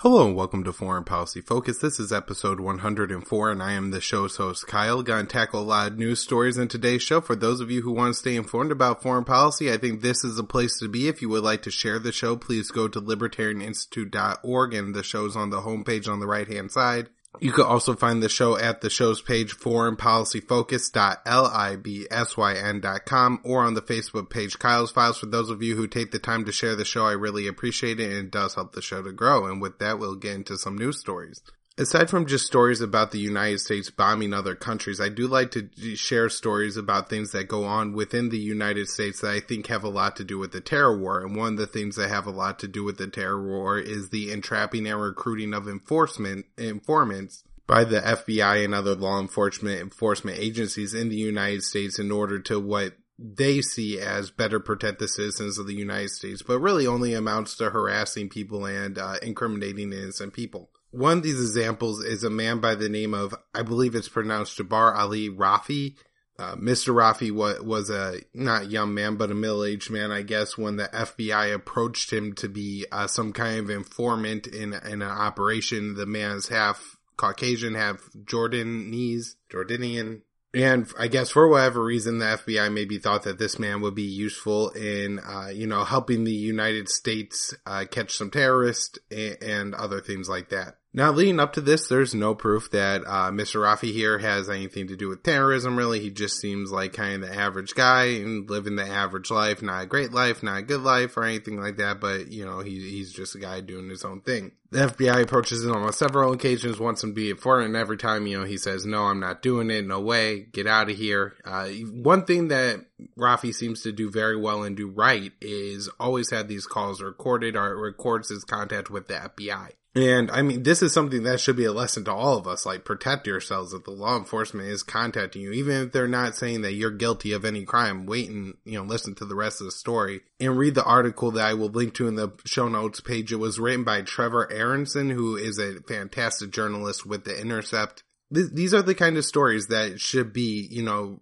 Hello and welcome to Foreign Policy Focus. This is episode 104 and I am the show's host, Kyle. Gonna tackle a lot of news stories in today's show. For those of you who want to stay informed about foreign policy, I think this is a place to be. If you would like to share the show, please go to libertarianinstitute.org and the show's on the homepage on the right hand side. You can also find the show at the show's page, foreignpolicyfocus.libsyn.com, or on the Facebook page, Kyle's Files. For those of you who take the time to share the show, I really appreciate it, and it does help the show to grow. And with that, we'll get into some news stories. Aside from just stories about the United States bombing other countries, I do like to share stories about things that go on within the United States that I think have a lot to do with the terror war. And one of the things that have a lot to do with the terror war is the entrapping and recruiting of informants by the FBI and other law enforcement agencies in the United States in order to what they see as better protect the citizens of the United States, but really only amounts to harassing people and incriminating innocent people. One of these examples is a man by the name of, I believe it's pronounced Jabbar Ali Rafi. Mr. Rafi was a, not young man, but a middle-aged man, I guess, when the FBI approached him to be some kind of informant in an operation. The man is half Caucasian, half Jordanian. And I guess for whatever reason, the FBI maybe thought that this man would be useful in, helping the United States catch some terrorists and other things like that. Now, leading up to this, there's no proof that Mr. Rafi here has anything to do with terrorism, really. He just seems like kind of the average guy and living the average life, not a great life, not a good life or anything like that, but, he's just a guy doing his own thing. The FBI approaches him on several occasions, wants him to be informant, and every time, he says, no, I'm not doing it, no way, get out of here. One thing that Rafi seems to do very well and do right is always have these calls recorded or records his contact with the FBI. And I mean, this is something that should be a lesson to all of us, like protect yourselves if the law enforcement is contacting you, even if they're not saying that you're guilty of any crime. Wait and, listen to the rest of the story and read the article that I will link to in the show notes page. It was written by Trevor Aronson, who is a fantastic journalist with The Intercept. These are the kind of stories that should be,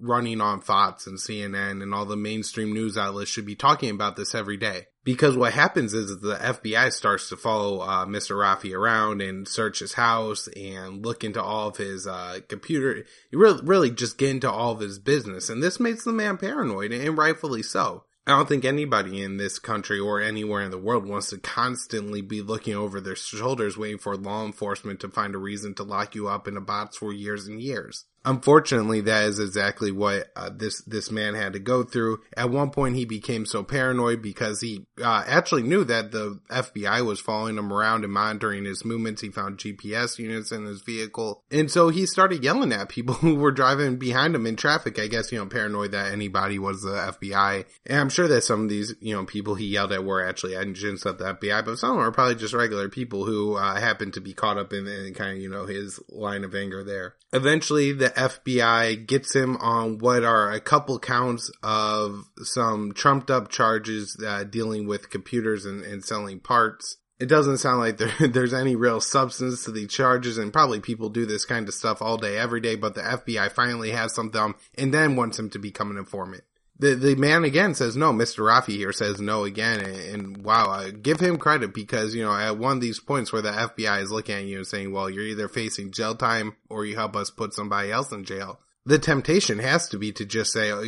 running on Fox and CNN and all the mainstream news outlets should be talking about this every day. Because what happens is the FBI starts to follow Mr. Rafi around and search his house and look into all of his computer. You really just get into all of his business. And this makes the man paranoid, and rightfully so. I don't think anybody in this country or anywhere in the world wants to constantly be looking over their shoulders waiting for law enforcement to find a reason to lock you up in a box for years and years. Unfortunately, that is exactly what this man had to go through. At one point, he became so paranoid because he actually knew that the FBI was following him around and monitoring his movements. He found GPS units in his vehicle. And so he started yelling at people who were driving behind him in traffic, I guess, paranoid that anybody was the FBI. And I'm sure that some of these, people he yelled at were actually agents of the FBI, but some are probably just regular people who happened to be caught up in kind of, his line of anger there. Eventually, the FBI gets him on what are a couple counts of some trumped up charges dealing with computers and selling parts. It doesn't sound like there's any real substance to the charges, and probably people do this kind of stuff all day, every day, but the FBI finally has something and then wants him to become an informant. The man again says no. Mr. Rafi here says no again, and wow, I give him credit because, at one of these points where the FBI is looking at you and saying, well, you're either facing jail time or you help us put somebody else in jail. The temptation has to be to just say, oh,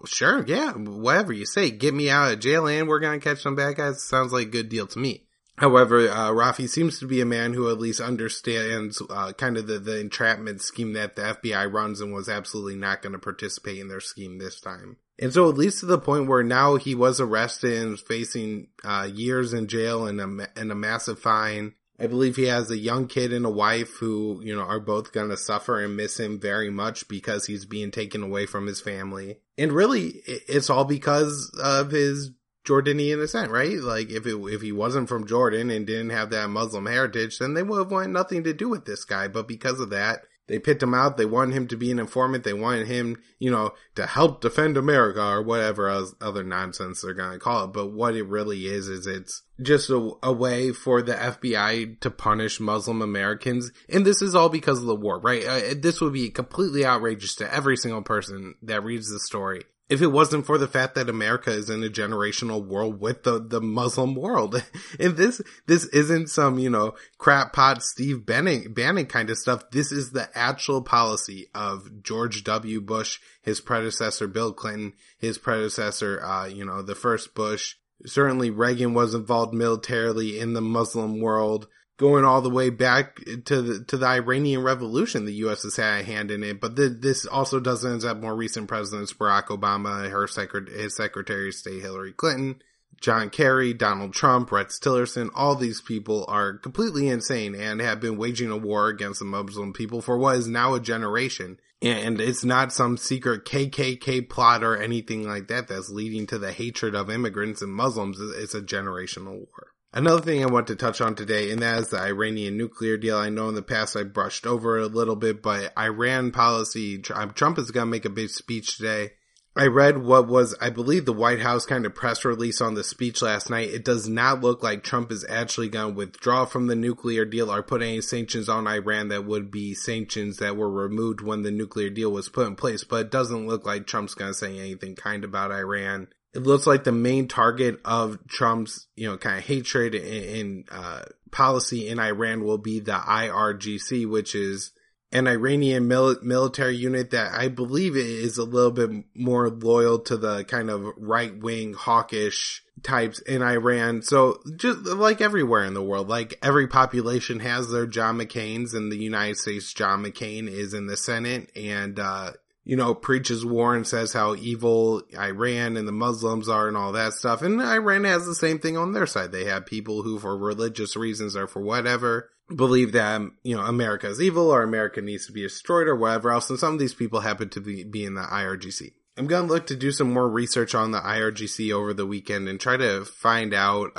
sure, yeah, whatever you say, get me out of jail and we're going to catch some bad guys. Sounds like a good deal to me. However, Rafi seems to be a man who at least understands kind of the entrapment scheme that the FBI runs and was absolutely not going to participate in their scheme this time. And so it leads to the point where now he was arrested and is facing years in jail and a massive fine. I believe he has a young kid and a wife who, are both going to suffer and miss him very much because he's being taken away from his family. And really, it's all because of his Jordanian descent, right? Like, if he wasn't from Jordan and didn't have that Muslim heritage, then they would have wanted nothing to do with this guy. But because of that, they picked him out. They wanted him to be an informant. They wanted him, to help defend America or whatever other nonsense they're going to call it. But what it really is it's just a way for the FBI to punish Muslim Americans. And this is all because of the war, right? This would be completely outrageous to every single person that reads the story if it wasn't for the fact that America is in a generational war with the Muslim world. And this isn't some, crap pot Steve Bannon kind of stuff. This is the actual policy of George W. Bush, his predecessor, Bill Clinton, his predecessor, the first Bush. Certainly Reagan was involved militarily in the Muslim world. Going all the way back to the Iranian Revolution, the U.S. has had a hand in it. But this also doesn't have more recent presidents, Barack Obama, his Secretary of State, Hillary Clinton, John Kerry, Donald Trump, Rex Tillerson. All these people are completely insane and have been waging a war against the Muslim people for what is now a generation. And it's not some secret KKK plot or anything like that that's leading to the hatred of immigrants and Muslims. It's a generational war. Another thing I want to touch on today, and that is the Iranian nuclear deal. I know in the past I brushed over it a little bit, but Iran policy, Trump is going to make a big speech today. I read what was, I believe, the White House kind of press release on the speech last night. It does not look like Trump is actually going to withdraw from the nuclear deal or put any sanctions on Iran that would be sanctions that were removed when the nuclear deal was put in place. But it doesn't look like Trump's going to say anything kind about Iran. It looks like the main target of Trump's, kind of hatred and policy in Iran will be the IRGC, which is an Iranian military unit that I believe is a little bit more loyal to the kind of right-wing hawkish types in Iran. So just like everywhere in the world, like every population has their John McCains. In the United States, John McCain is in the Senate and, preaches war and says how evil Iran and the Muslims are and all that stuff. And Iran has the same thing on their side. They have people who, for religious reasons or for whatever, believe that, America is evil or America needs to be destroyed or whatever else. And some of these people happen to be in the IRGC. I'm going to look to do some more research on the IRGC over the weekend and try to find out,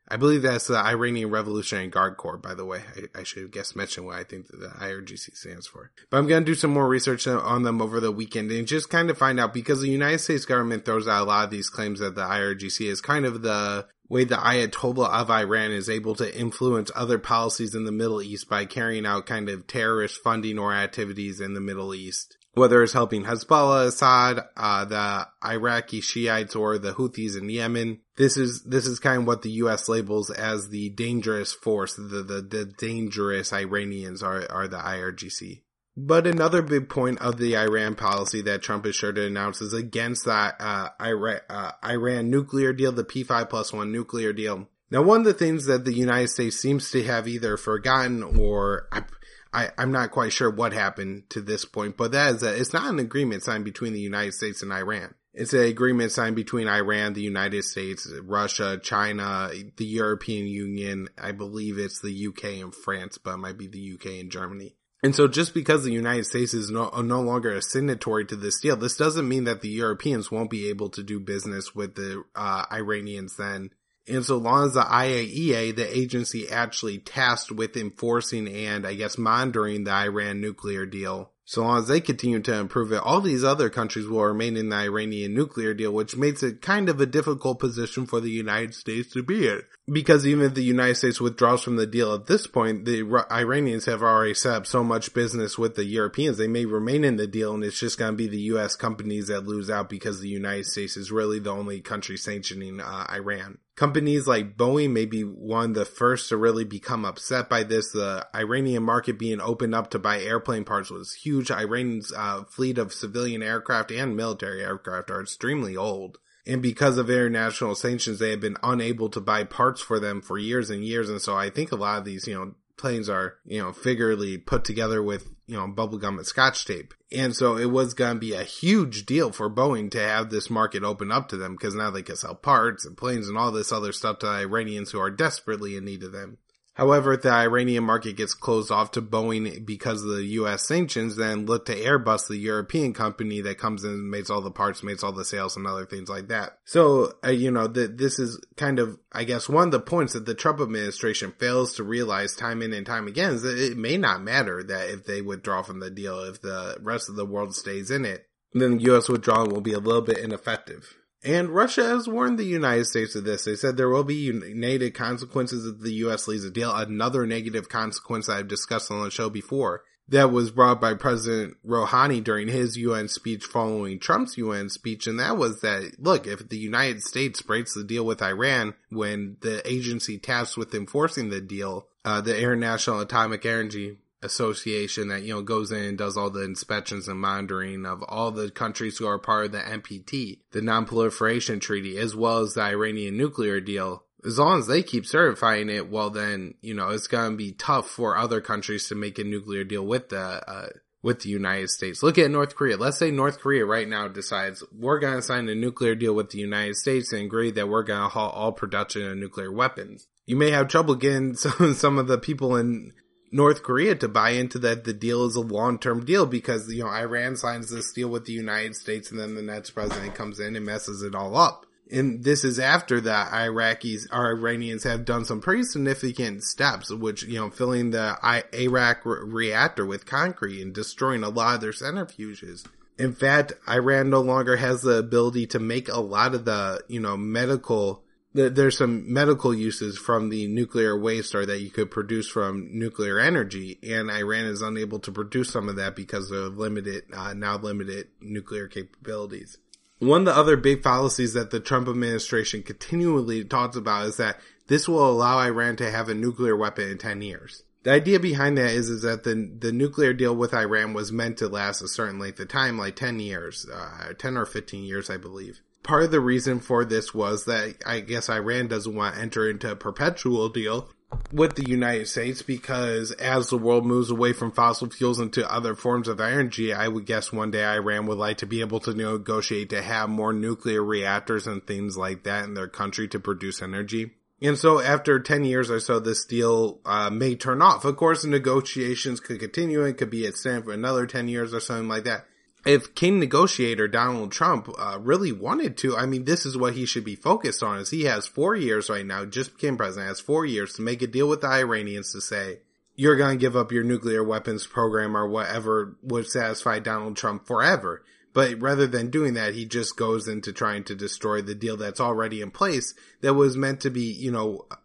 I believe that's the Iranian Revolutionary Guard Corps, by the way. I should have mention what I think that the IRGC stands for. But I'm going to do some more research on them over the weekend and just kind of find out, because the United States government throws out a lot of these claims that the IRGC is kind of the way the Ayatollah of Iran is able to influence other policies in the Middle East by carrying out kind of terrorist funding or activities in the Middle East. Whether it's helping Hezbollah, Assad, the Iraqi Shiites, or the Houthis in Yemen, this is kind of what the U.S. labels as the dangerous force. The dangerous Iranians are the IRGC. But another big point of the Iran policy that Trump is sure to announce is against the Iran nuclear deal, the P5+1 nuclear deal. Now, one of the things that the United States seems to have either forgotten or I'm not quite sure what happened to this point, but that is that it's not an agreement signed between the United States and Iran. It's an agreement signed between Iran, the United States, Russia, China, the European Union. I believe it's the UK and France, but it might be the UK and Germany. And so just because the United States is no longer a signatory to this deal, this doesn't mean that the Europeans won't be able to do business with the Iranians then. And so long as the IAEA, the agency actually tasked with enforcing and, I guess, monitoring the Iran nuclear deal, so long as they continue to improve it, all these other countries will remain in the Iranian nuclear deal, which makes it kind of a difficult position for the United States to be in. Because even if the United States withdraws from the deal at this point, the Iranians have already set up so much business with the Europeans, they may remain in the deal, and it's just going to be the U.S. companies that lose out because the United States is really the only country sanctioning Iran. Companies like Boeing may be one of the first to really become upset by this. The Iranian market being opened up to buy airplane parts was huge. Iran's fleet of civilian aircraft and military aircraft are extremely old. And because of international sanctions, they have been unable to buy parts for them for years and years. And so I think a lot of these, planes are, figuratively put together with, bubblegum and scotch tape. And so it was going to be a huge deal for Boeing to have this market open up to them, because now they can sell parts and planes and all this other stuff to Iranians who are desperately in need of them. However, if the Iranian market gets closed off to Boeing because of the U.S. sanctions, then look to Airbus, the European company that comes in and makes all the parts, makes all the sales and other things like that. So, this is kind of, I guess, one of the points that the Trump administration fails to realize time in and time again is that it may not matter that if they withdraw from the deal, if the rest of the world stays in it, then U.S. withdrawal will be a little bit ineffective. And Russia has warned the United States of this. They said there will be negative consequences if the U.S. leaves the deal. Another negative consequence that I've discussed on the show before that was brought by President Rouhani during his UN speech following Trump's UN speech, and that was that, look, if the United States breaks the deal with Iran when the agency tasked with enforcing the deal, the International Atomic Energy Association that, goes in and does all the inspections and monitoring of all the countries who are part of the NPT, the Non-Proliferation Treaty, as well as the Iranian nuclear deal, as long as they keep certifying it, well then, it's going to be tough for other countries to make a nuclear deal with the United States. Look at North Korea. Let's say North Korea right now decides we're going to sign a nuclear deal with the United States and agree that we're going to halt all production of nuclear weapons. You may have trouble getting some of the people in North Korea to buy into that the deal is a long-term deal because, Iran signs this deal with the United States and then the next president comes in and messes it all up. And this is after the Iranians have done some pretty significant steps, which, filling the Arak reactor with concrete and destroying a lot of their centrifuges. In fact, Iran no longer has the ability to make a lot of the, there's some medical uses from the nuclear waste or that you could produce from nuclear energy. And Iran is unable to produce some of that because of limited nuclear capabilities. One of the other big fallacies that the Trump administration continually talks about is that this will allow Iran to have a nuclear weapon in 10 years. The idea behind that is that the nuclear deal with Iran was meant to last a certain length of time, like 10 years, 10 or 15 years, I believe. Part of the reason for this was that I guess Iran doesn't want to enter into a perpetual deal with the United States because as the world moves away from fossil fuels into other forms of energy, I would guess one day Iran would like to be able to negotiate to have more nuclear reactors and things like that in their country to produce energy. And so after 10 years or so, this deal may turn off. Of course, the negotiations could continue. It could be extended for another 10 years or something like that. If King Negotiator Donald Trump really wanted to, this is what he should be focused on, is he has 4 years right now, just became president, has 4 years to make a deal with the Iranians to say, you're going to give up your nuclear weapons program or whatever would satisfy Donald Trump forever. But rather than doing that, he just goes into trying to destroy the deal that's already in place that was meant to be,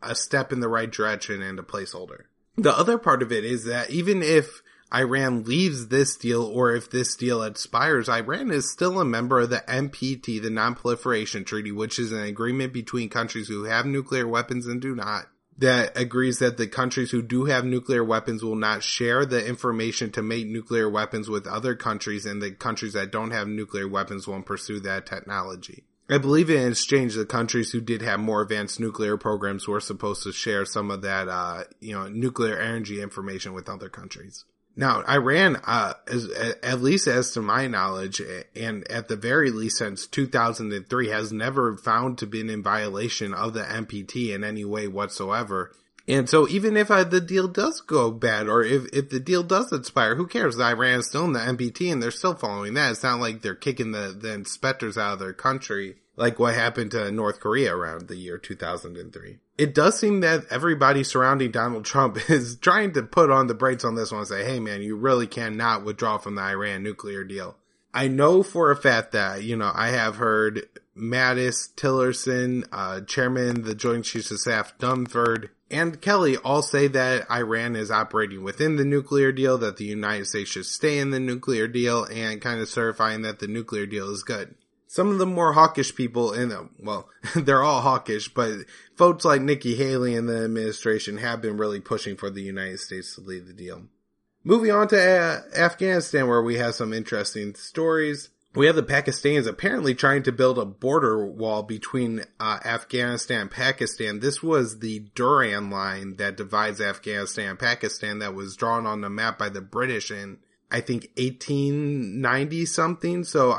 a step in the right direction and a placeholder. The other part of it is that even if Iran leaves this deal, or if this deal expires, Iran is still a member of the NPT, the Non-Proliferation Treaty, which is an agreement between countries who have nuclear weapons and do not, that agrees that the countries who do have nuclear weapons will not share the information to make nuclear weapons with other countries, and the countries that don't have nuclear weapons won't pursue that technology. I believe in exchange, the countries who did have more advanced nuclear programs were supposed to share some of that, nuclear energy information with other countries. Now, Iran, at least as to my knowledge, and at the very least since 2003, has never found to be in violation of the NPT in any way whatsoever. And so even if the deal does go bad, or if the deal does expire, who cares? Iran is still in the NPT and they're still following that. It's not like they're kicking the inspectors out of their country, like what happened to North Korea around the year 2003. It does seem that everybody surrounding Donald Trump is trying to put on the brakes on this one and say, hey man, you really cannot withdraw from the Iran nuclear deal. I know for a fact that, I have heard Mattis, Tillerson, Chairman of the Joint Chiefs of Staff Dunford, and Kelly all say that Iran is operating within the nuclear deal, that the United States should stay in the nuclear deal, and kind of certifying that the nuclear deal is good. Some of the more hawkish people they're all hawkish, but folks like Nikki Haley and the administration have been really pushing for the United States to lead the deal. Moving on to Afghanistan, where we have some interesting stories. We have the Pakistanis apparently trying to build a border wall between Afghanistan and Pakistan. This was the Durand line that divides Afghanistan and Pakistan that was drawn on the map by the British in, I think, 1890 something. So,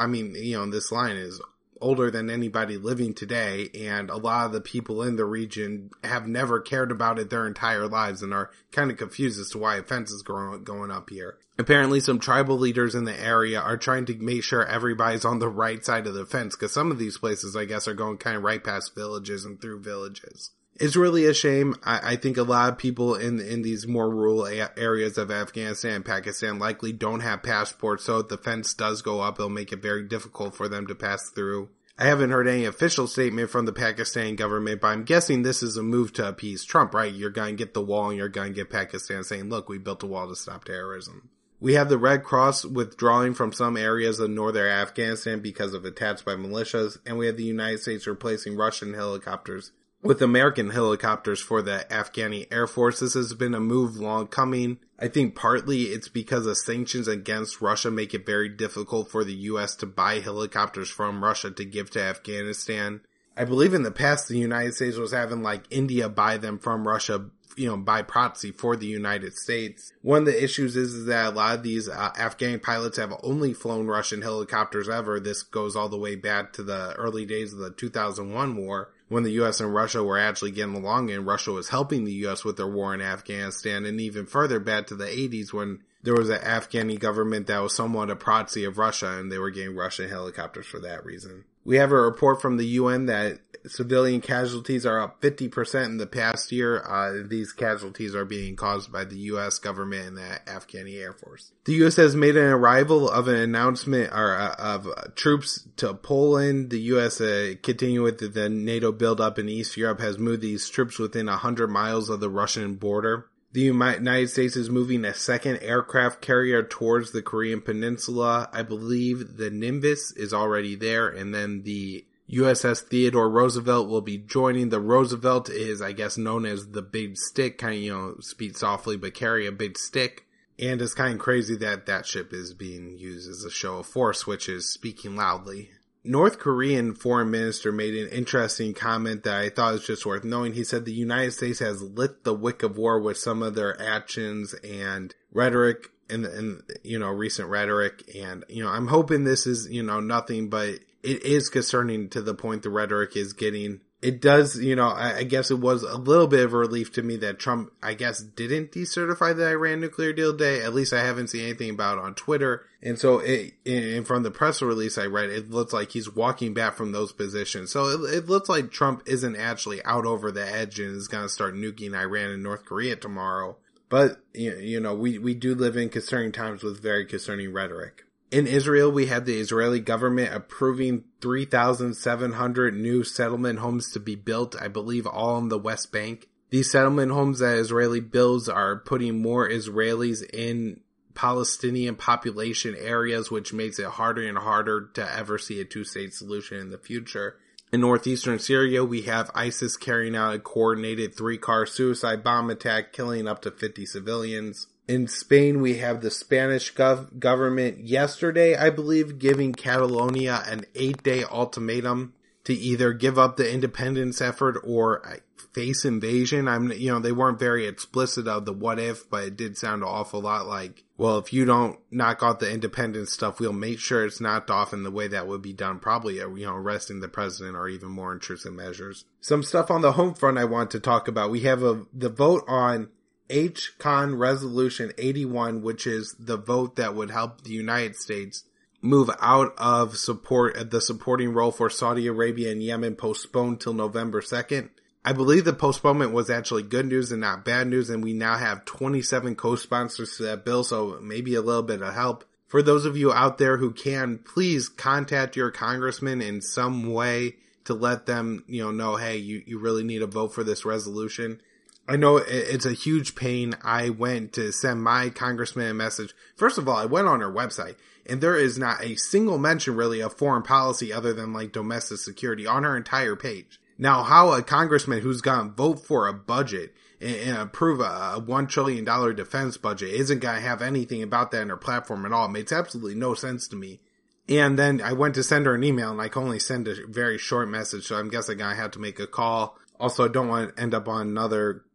this line is older than anybody living today, and a lot of the people in the region have never cared about it their entire lives and are kind of confused as to why a fence is going up here. Apparently some tribal leaders in the area are trying to make sure everybody's on the right side of the fence, because some of these places, I guess, are going kind of right past villages and through villages. It's really a shame. I think a lot of people in these more rural areas of Afghanistan and Pakistan likely don't have passports, so if the fence does go up, it'll make it very difficult for them to pass through. I haven't heard any official statement from the Pakistani government, but I'm guessing this is a move to appease Trump, right? You're going to get the wall and you're going to get Pakistan saying, look, we built a wall to stop terrorism. We have the Red Cross withdrawing from some areas of northern Afghanistan because of attacks by militias, and we have the United States replacing Russian helicopters with American helicopters for the Afghani Air Force. This has been a move long coming. I think partly it's because of sanctions against Russia make it very difficult for the U.S. to buy helicopters from Russia to give to Afghanistan. I believe in the past the United States was having like India buy them from Russia, by proxy for the United States. One of the issues is that a lot of these Afghan pilots have only flown Russian helicopters ever. This goes all the way back to the early days of the 2001 war, when the U.S. and Russia were actually getting along and Russia was helping the U.S. with their war in Afghanistan, and even further back to the 80s when there was an Afghani government that was somewhat a proxy of Russia and they were getting Russian helicopters for that reason. We have a report from the UN that civilian casualties are up 50% in the past year. These casualties are being caused by the U.S. government and the Afghani Air Force. The U.S. has made an arrival of an announcement of troops to Poland. The U.S. continuing with the NATO buildup in East Europe has moved these troops within 100 miles of the Russian border. The United States is moving a second aircraft carrier towards the Korean Peninsula. I believe the Nimbus is already there, and then the USS Theodore Roosevelt will be joining. The Roosevelt is, I guess, known as the big stick, kind of, speak softly, but carry a big stick. And it's kind of crazy that that ship is being used as a show of force, which is speaking loudly. North Korean foreign minister made an interesting comment that I thought was just worth knowing. He said the United States has lit the wick of war with some of their actions and rhetoric and recent rhetoric. And, I'm hoping this is, nothing, but it is concerning to the point the rhetoric is getting. It does, I guess it was a little bit of a relief to me that Trump, I guess, didn't decertify the Iran nuclear deal today. At least I haven't seen anything about it on Twitter. And so and from the press release I read, it looks like he's walking back from those positions. So it looks like Trump isn't actually out over the edge and is going to start nuking Iran and North Korea tomorrow. But, we do live in concerning times with very concerning rhetoric. In Israel, we had the Israeli government approving 3,700 new settlement homes to be built, I believe all in the West Bank. These settlement homes that Israeli builds are putting more Israelis in Palestinian population areas, which makes it harder and harder to ever see a two-state solution in the future. In northeastern Syria, we have ISIS carrying out a coordinated 3-car suicide bomb attack, killing up to 50 civilians. In Spain, we have the Spanish government yesterday, I believe, giving Catalonia an 8-day ultimatum to either give up the independence effort or face invasion. They weren't very explicit of the what if, but it did sound an awful lot like, well, if you don't knock out the independence stuff, we'll make sure it's knocked off in the way that would be done, probably, arresting the president or even more intrusive measures. Some stuff on the home front I want to talk about. We have the vote on H-Con Resolution 81, which is the vote that would help the United States move out of the supporting role for Saudi Arabia and Yemen, postponed till November 2nd. I believe the postponement was actually good news and not bad news, and we now have 27 co-sponsors to that bill, so maybe a little bit of help. For those of you out there who can, please contact your congressman in some way to let them, know, hey, you really need a vote for this resolution. I know it's a huge pain. I went to send my congressman a message. First of all, I went on her website, and there is not a single mention really of foreign policy other than like domestic security on her entire page. Now, how a congressman who's going to vote for a budget and approve a $1 trillion defense budget isn't going to have anything about that in her platform at all. It makes absolutely no sense to me. And then I went to send her an email, and I can only send a very short message, so I'm guessing I have to make a call. Also, I don't want to end up on another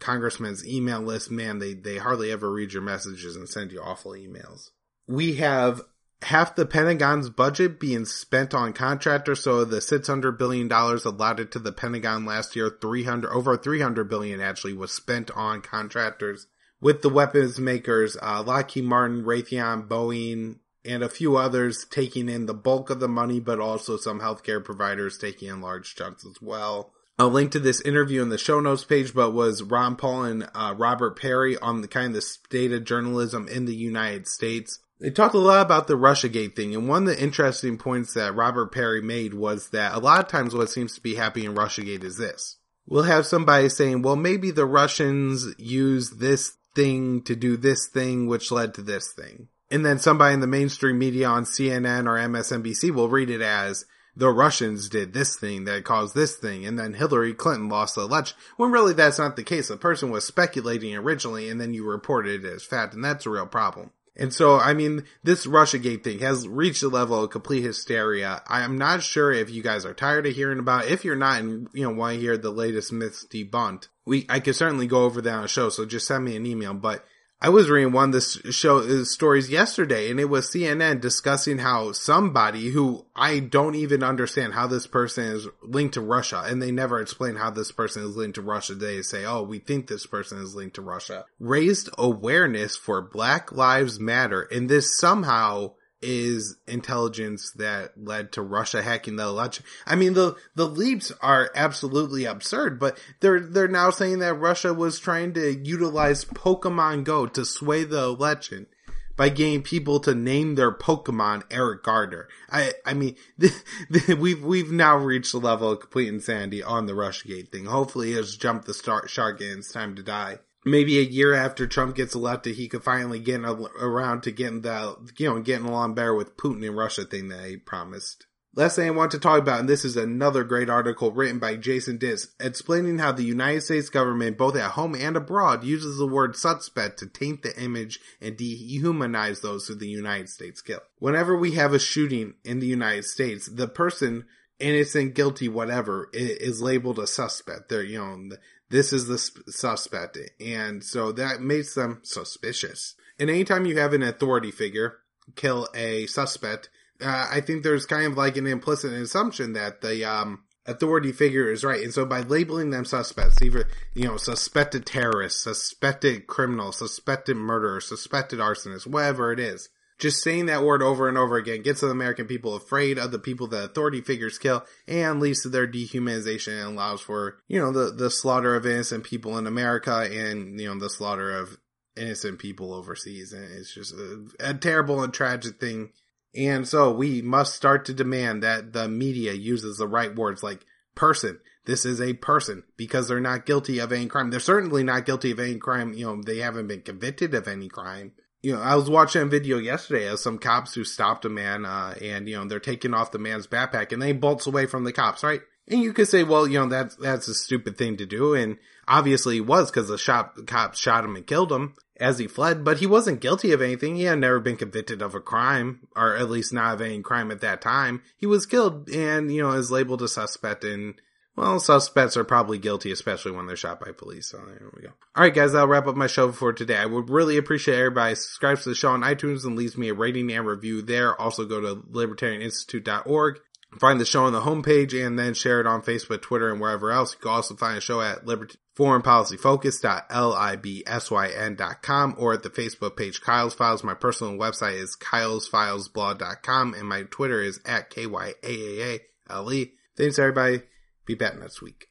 congressman's email list. Man, they hardly ever read your messages and send you awful emails. We have half the Pentagon's budget being spent on contractors. So the $600 billion allotted to the Pentagon last year, over $300 billion actually was spent on contractors, with the weapons makers, Lockheed Martin, Raytheon, Boeing, and a few others taking in the bulk of the money, but also some healthcare providers taking in large chunks as well. I'll link to this interview in the show notes page, but was Ron Paul and Robert Perry on the kind of the state of journalism in the United States. They talked a lot about the Russiagate thing, and one of the interesting points that Robert Perry made was that a lot of times what seems to be happening in Russiagate is this. We'll have somebody saying, well, maybe the Russians use this thing to do this thing, which led to this thing. And then somebody in the mainstream media on CNN or MSNBC will read it as the Russians did this thing that caused this thing, and then Hillary Clinton lost the election, when really that's not the case. The person was speculating originally, and then you reported it as fact, and that's a real problem. And so, I mean, this Russiagate thing has reached a level of complete hysteria. I am not sure if you guys are tired of hearing about it. If you're not and, want to hear the latest myths debunked, I could certainly go over that on a show, so just send me an email. But I was reading one of the stories yesterday, and it was CNN discussing how somebody who I don't even understand how this person is linked to Russia, and they never explain how this person is linked to Russia. They say, oh, we think this person is linked to Russia, raised awareness for Black Lives Matter, and this somehow is intelligence that led to Russia hacking the election. I mean, the leaps are absolutely absurd, but they're now saying that Russia was trying to utilize Pokemon Go to sway the election by getting people to name their Pokemon Eric Gardner. I mean, we've now reached the level of complete insanity on the Russiagate thing. Hopefully it's jumped the shark and it's time to die. Maybe a year after Trump gets elected, he could finally get around to getting getting along better with Putin and Russia thing that he promised. Last thing I want to talk about, and this is another great article written by Jason Diss, explaining how the United States government, both at home and abroad, uses the word suspect to taint the image and dehumanize those who the United States kill. Whenever we have a shooting in the United States, the person, innocent, guilty, whatever, is labeled a suspect. They're, this is the suspect, and so that makes them suspicious. And anytime you have an authority figure kill a suspect, I think there's kind of like an implicit assumption that the authority figure is right. And so by labeling them suspects, either, suspected terrorists, suspected criminals, suspected murderers, suspected arsonists, whatever it is, just saying that word over and over again gets the American people afraid of the people that authority figures kill and leads to their dehumanization and allows for, the slaughter of innocent people in America and, the slaughter of innocent people overseas. And it's just a terrible and tragic thing. And so we must start to demand that the media uses the right words like person. This is a person because they're not guilty of any crime. They're certainly not guilty of any crime. They haven't been convicted of any crime. I was watching a video yesterday of some cops who stopped a man, and, they're taking off the man's backpack and they bolts away from the cops, right? And you could say, well, that's a stupid thing to do. And obviously it was because the cops shot him and killed him as he fled, but he wasn't guilty of anything. He had never been convicted of a crime, or at least not of any crime at that time. He was killed and, is labeled a suspect, and, well, suspects are probably guilty, especially when they're shot by police. So there we go. All right, guys, that'll wrap up my show for today. I would really appreciate everybody subscribes to the show on iTunes and leaves me a rating and review there. Also go to libertarianinstitute.org. Find the show on the homepage and then share it on Facebook, Twitter, and wherever else. You can also find the show at foreignpolicyfocus.libsyn.com or at the Facebook page Kyle's Files. My personal website is kylesfilesblog.com and my Twitter is at KYAAALE. Thanks, everybody. Be back next week.